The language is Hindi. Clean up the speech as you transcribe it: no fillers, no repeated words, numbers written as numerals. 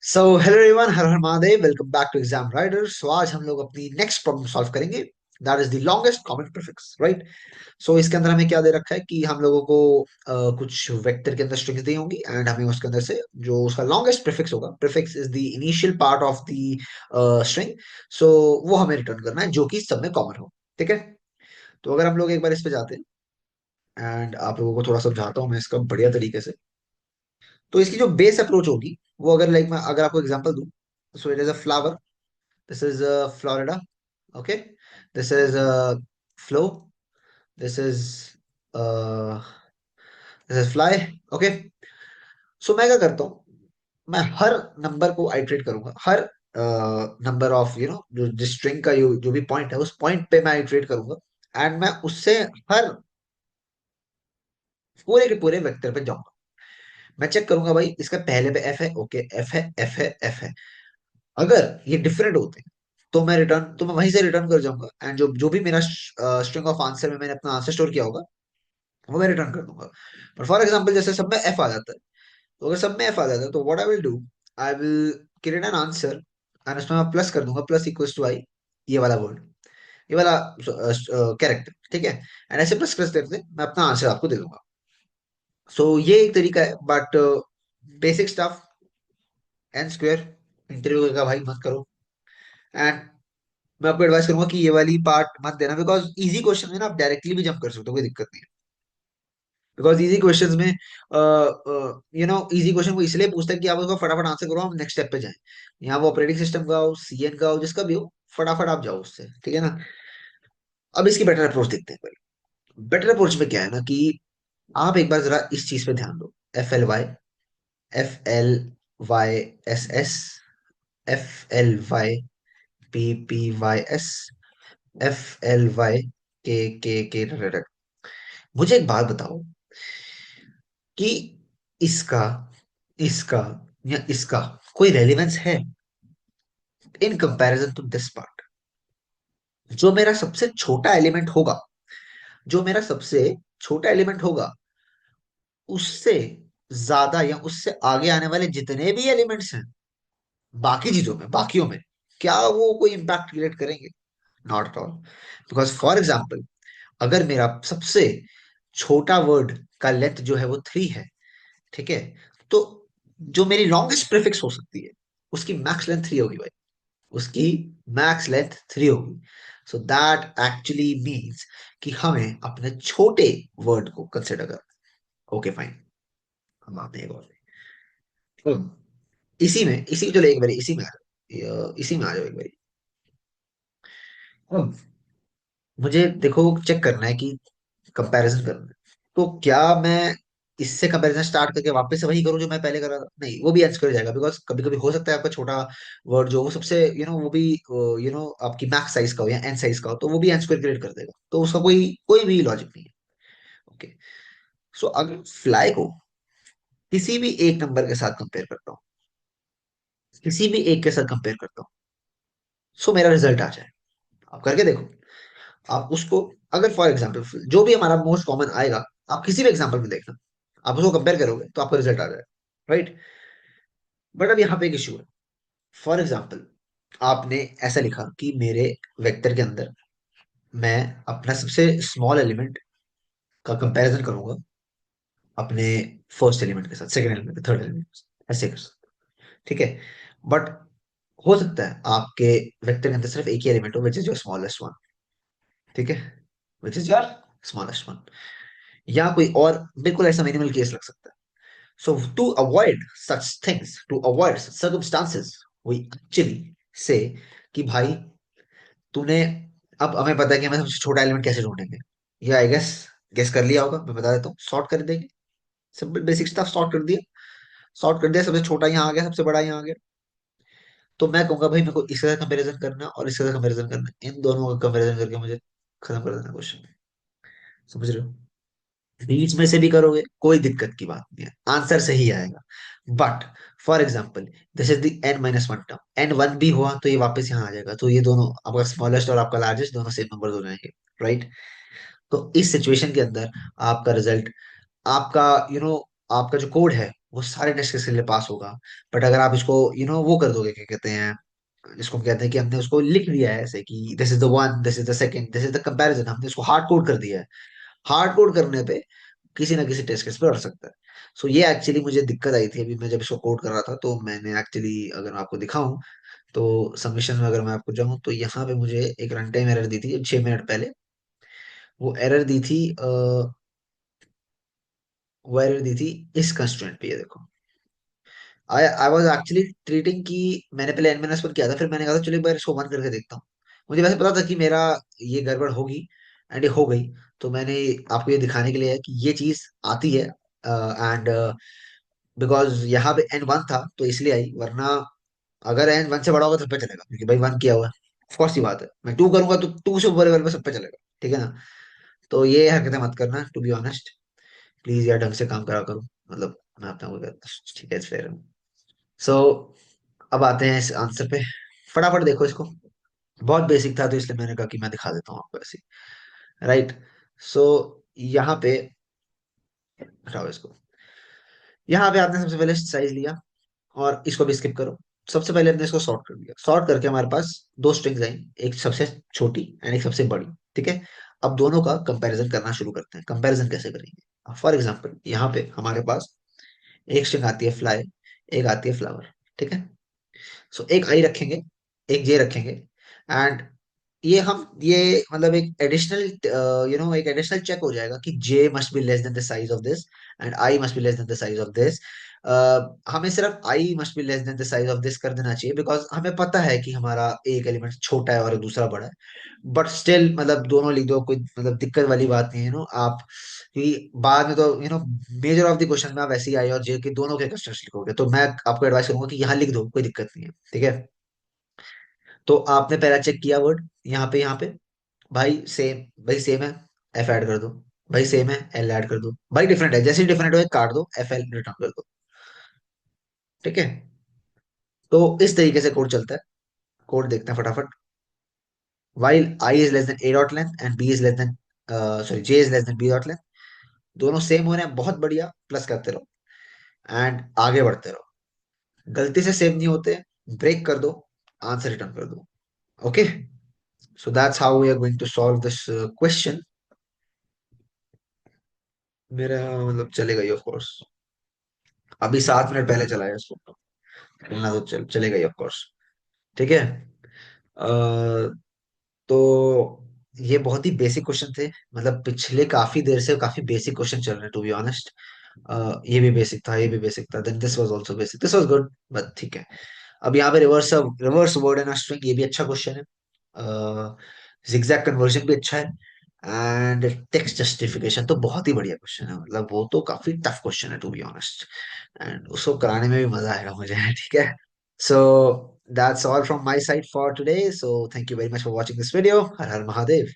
So hello everyone, Har Har Mahadev. Welcome back to exam rider. सो आज हम लोग अपनी नेक्स्ट प्रॉब्लम सॉल्व करेंगे। That is the longest common prefix, right. So इसके अंदर हमें क्या दे रखा है कि हम लोगों को कुछ वेक्टर के अंदर स्ट्रिंग्स दी होंगी एंड हमें उसके अंदर से जो उसका लॉन्गेस्ट प्रीफिक्स होगा, prefix is the initial part of the string. So वो हमें रिटर्न करना है जो कि सब में कॉमन हो। ठीक है। तो अगर हम लोग एक बार इस पे जाते हैं एंड आप लोगों को थोड़ा समझाता हूँ मैं इसका बढ़िया तरीके से। तो इसकी जो बेस अप्रोच होगी वो अगर लाइक मैं अगर आपको एग्जांपल दूं, so it is a flower. This is Florida. Okay. This is flow. This is uh, this is fly. Okay. सो मैं क्या करता हूँ, मैं हर नंबर को आइटरेट करूंगा, हर नंबर ऑफ जो स्ट्रिंग का जो भी पॉइंट है उस पॉइंट पे मैं आइटरेट करूंगा एंड मैं उससे हर पूरे के पूरे वेक्टर पे जाऊंगा। मैं चेक करूंगा भाई इसका पहले पे एफ है, ओके एफ है एफ है एफ है। अगर ये डिफरेंट होते हैं तो मैं वहीं से रिटर्न कर जाऊंगा एंड जो जो भी मेरा स्ट्रिंग ऑफ आंसर में मैंने अपना आंसर स्टोर किया होगा वो मैं रिटर्न कर दूंगा। पर फॉर एग्जांपल जैसे सब में एफ आ जाता है, तो अगर सब में एफ आ जाता है तो what I will do, I will create an answer and उसमें मैं प्लस कर दूंगा, प्लस इक्वल्स टू आई, ये वाला वर्ड, ये वाला कैरेक्टर। ठीक है। एंड ऐसे प्लस करते करते मैं अपना आंसर आपको दे दूंगा। सो ये एक तरीका है but basic stuff, n square interview का भाई मत करो। एंड मैं आपको एडवाइस करूंगा कि ये वाली पार्ट मत देना, बिकॉज इजी क्वेश्चन में ना आप डायरेक्टली भी जंप कर सकते हो, कोई दिक्कत नहीं है। बिकॉज इजी क्वेश्चंस में इजी क्वेश्चन को इसलिए पूछता है कि आप उसको फटाफट आंसर करो, हम नेक्स्ट स्टेप पे जाएं। यहाँ वो ऑपरेटिंग सिस्टम का हो, सीएन का हो, जिसका भी हो, फटाफट आप जाओ उससे। ठीक है ना। अब इसकी बेटर अप्रोच देखते हैं पहले। बेटर अप्रोच में क्या है ना कि आप एक बार जरा इस चीज पे ध्यान दो। F L Y, F L Y, S S, F L Y, P P Y S, F L Y, K K K। मुझे एक बात बताओ कि इसका इसका या इसका कोई रेलिवेंस है in comparison to this part. जो मेरा सबसे छोटा एलिमेंट होगा, जो मेरा सबसे छोटा एलिमेंट होगा, उससे ज्यादा या उससे आगे आने वाले जितने भी एलिमेंट्स हैं बाकी चीजों में, बाकियों में, क्या वो कोई इंपैक्ट क्रिएट करेंगे? Not at all. Because for example अगर मेरा सबसे छोटा वर्ड का लेंथ जो है वो 3 है, ठीक है, तो जो मेरी लॉन्गेस्ट प्रीफिक्स हो सकती है उसकी मैक्स लेंथ 3 होगी भाई। उसकी मैक्स लेंथ 3 होगी। सो दैट एक्चुअली मीन्स कि हमें अपने छोटे वर्ड को कंसिडर करना। Okay fine. हम आते हैं एक और। तो इसी चलो एक बारी इसी में आ जाओ, इसी में आ जाओ एक बारी। अब मुझे देखो चेक करना है कि कंपैरिजन करना है, तो क्या मैं इससे कंपैरिजन स्टार्ट करके वापस से वही करूं जो मैं पहले कर रहा था? नहीं, वो भी आंसर जाएगा। बिकॉज कभी कभी हो सकता है आपका छोटा वर्ड जो वो सबसे वो भी आपकी मैक्स साइज का हो या एन साइज का हो, तो वो भी आंसर क्रिएट कर देगा, तो उसका कोई कोई भी लॉजिक नहीं है। ओके। सो अगर फ्लाई को किसी भी एक नंबर के साथ कंपेयर करता हूँ, किसी भी एक के साथ कंपेयर करता हूँ, सो मेरा रिजल्ट आ जाए। आप करके देखो। आप उसको, अगर फॉर एग्जाम्पल जो भी हमारा मोस्ट कॉमन आएगा, आप किसी भी एग्जाम्पल में देखना, आप उसको कंपेयर करोगे तो आपका रिजल्ट आ जाएगा, राइट। बट अब यहाँ पे एक इशू है। फॉर एग्जाम्पल आपने ऐसा लिखा कि मेरे वेक्टर के अंदर मैं अपना सबसे स्मॉल एलिमेंट का कंपैरिजन करूंगा अपने फर्स्ट एलिमेंट के साथ, सेकंड एलिमेंट, थर्ड एलिमेंट, ऐसे कर सकते। ठीक है। बट हो सकता है आपके वेक्टर के अंदर सिर्फ एक ही एलिमेंट हो, which is your smallest one. ठीक है। Which is your smallest one. या कोई और बिल्कुल ऐसा मिनिमल केस लग सकता है। So to avoid such things, to avoid such circumstances, we actually say कि भाई तूने, अब हमें पता है कि हमें सबसे छोटा एलिमेंट कैसे ढूंढेंगे। ये आई गेस गेस कर लिया होगा, मैं बता देता हूँ, सॉर्ट कर देंगे। सिंपल बेसिक स्टफ, सॉर्ट कर दिया, सॉर्ट कर दिया, सबसे छोटा यहाँ आ गया, सबसे बड़ा यहाँ आ गया। तो मैं कहूंगा भाई मेरे को इसके साथ कंपेरिजन करना है और इसके साथ कंपेरिजन करना है, इन दोनों का कंपेरिजन करके मुझे खत्म कर देना क्वेश्चन। समझ रहे हो? बीच में से भी करोगे कोई दिक्कत की बात नहीं है, आंसर सही आएगा। But for example this is the n-1 term, n1 भी हुआ तो ये वापस यहाँ आ जाएगा, तो ये दोनों आपका स्मॉलेस्ट और आपका लार्जेस्ट दोनों सेम नंबर हो जाएंगे, राइट। तो इस सिचुएशन के अंदर आपका रिजल्ट, आपका आपका जो कोड है वो सारे टेस्ट केस के लिए पास होगा। बट अगर आप इसको वो कर दोगे, क्या कहते हैं, जिसको हम कहते हैं कि हमने उसको लिख दिया है ऐसे कि this is the one, this is the second, this is the comparison, हमने उसको हार्ड कोड कर दिया है। हार्ड कोड करने पे किसी ना किसी टेस्ट केस पे अड़ सकता है। सो ये एक्चुअली मुझे दिक्कत आई थी अभी मैं जब इसको कोड कर रहा था। तो मैंने एक्चुअली, अगर मैं आपको दिखाऊं, तो सबमिशन में अगर मैं आपको जाऊं तो यहाँ पे मुझे एक रन टाइम एरर दी थी 6 मिनट पहले। वो एरर दी थी वो एरर दी थी इस कंस्ट्रेंट पे, ये देखो। आई आई वाज एक्चुअली ट्रीटिंग की, मैंने पहले एन माइनस वन किया था, फिर मैंने कहा था चलो एक बार इसको वन करके देखता हूँ। मुझे वैसे पता था कि मेरा ये गड़बड़ होगी, एंड ये हो गई। तो मैंने आपको ये दिखाने के लिए है कि ये चीज आती है, एंड बिकॉज यहाँ पे एन वन था तो इसलिए आई, वरना अगर एन वन से बड़ा होगा तो सब पे चलेगा, क्योंकि भाई वन किया हुआ है। ऑफ कोर्स, ही बात है, मैं टू करूंगा तो टू से ऊपर लेवल पे सब पे चलेगा। ठीक है ना? तो ये हरकतें मत करना, टू बी ऑनेस्ट। प्लीज यार, ढंग से काम करा करो, मतलब मैं अपना वो कहता हूँ, ठीक है, फेयर। सो अब आते हैं इस आंसर पे। फटाफट देखो इसको, बहुत बेसिक था तो इसलिए मैंने कहा कि मैं दिखा देता हूँ आपको ऐसे। राइट। सो यहाँ पे, हटाओ इसको। यहाँ पे आपने सबसे पहले साइज लिया, और इसको भी स्किप करो। सबसे पहले हमने इसको सॉर्ट कर दिया, सॉर्ट करके हमारे पास दो स्ट्रिंग्स आई, एक सबसे छोटी एंड एक सबसे बड़ी। ठीक है। अब दोनों का कंपैरिजन करना शुरू करते हैं। कंपैरिजन कैसे करेंगे? फॉर एग्जांपल यहाँ पे हमारे पास एक स्ट्रिंग आती है फ्लाई, एक आती है फ्लावर। ठीक है। सो एक आई रखेंगे, एक जे रखेंगे, एंड ये मतलब एक एडिशनल, एक एडिशनल चेक हो जाएगा कि J must be less than the size of this, and I must be less than the size of this. हमें सिर्फ I must be less than the size of this कर देना चाहिए, बिकॉज हमें पता है कि हमारा एक एलिमेंट छोटा है और दूसरा बड़ा है। बट स्टिल मतलब दोनों लिख दो, कोई मतलब दिक्कत वाली बात नहीं है आप, कि बाद में तो मेजर ऑफ द क्वेश्चन में आप ऐसे ही आई और जे के दोनों के कंस्ट्रक्ट लिखोगे, तो मैं आपको एडवाइस करूंगा कि यहाँ लिख दो, कोई दिक्कत नहीं है। ठीक है। तो आपने पहला चेक किया वर्ड, यहाँ पे भाई सेम, भाई सेम है, एफ ऐड कर दो। भाई सेम है, एल ऐड कर दो। भाई डिफरेंट है, जैसे डिफरेंट हो काट दो, एफ एल रिटर्न कर दो। ठीक है। तो इस तरीके से कोड चलता है। कोड देखते हैं फटाफट। while I is less than a dot length and b is less than j is less than b dot length, दोनों सेम हो रहे हैं, बहुत बढ़िया, प्लस करते रहो एंड आगे बढ़ते रहो। गलती से सेम नहीं होते, ब्रेक कर दो, आंसर रिटर्न कर दो। Okay. So that's how we are going to solve this question. मेरा मतलब चलेगा ही ऑफ कोर्स, अभी 7 मिनट पहले चला है इसको, चलना तो चलेगा ही ऑफ कोर्स। ठीक है। तो ये बहुत ही बेसिक क्वेश्चन थे, मतलब पिछले काफी देर से काफी बेसिक क्वेश्चन चल रहे हैं, टू बी ऑनेस्ट। ये भी बेसिक था, ये भी बेसिक था, then this was also basic, this was good, but ठीक है। अब यहाँ पे रिवर्स वर्ड एंड स्ट्रिंग, ये भी अच्छा क्वेश्चन है। जिगजैग कन्वर्जन भी अच्छा है, एंड टेक्स्ट जस्टिफिकेशन तो बहुत ही बढ़िया क्वेश्चन है, मतलब वो तो काफी टफ क्वेश्चन है टू बी ऑनेस्ट, एंड उसको कराने में भी मजा आएगा मुझे। ठीक है। So that's all from my side for today. So thank you very much for watching this video. Har Har Mahadev.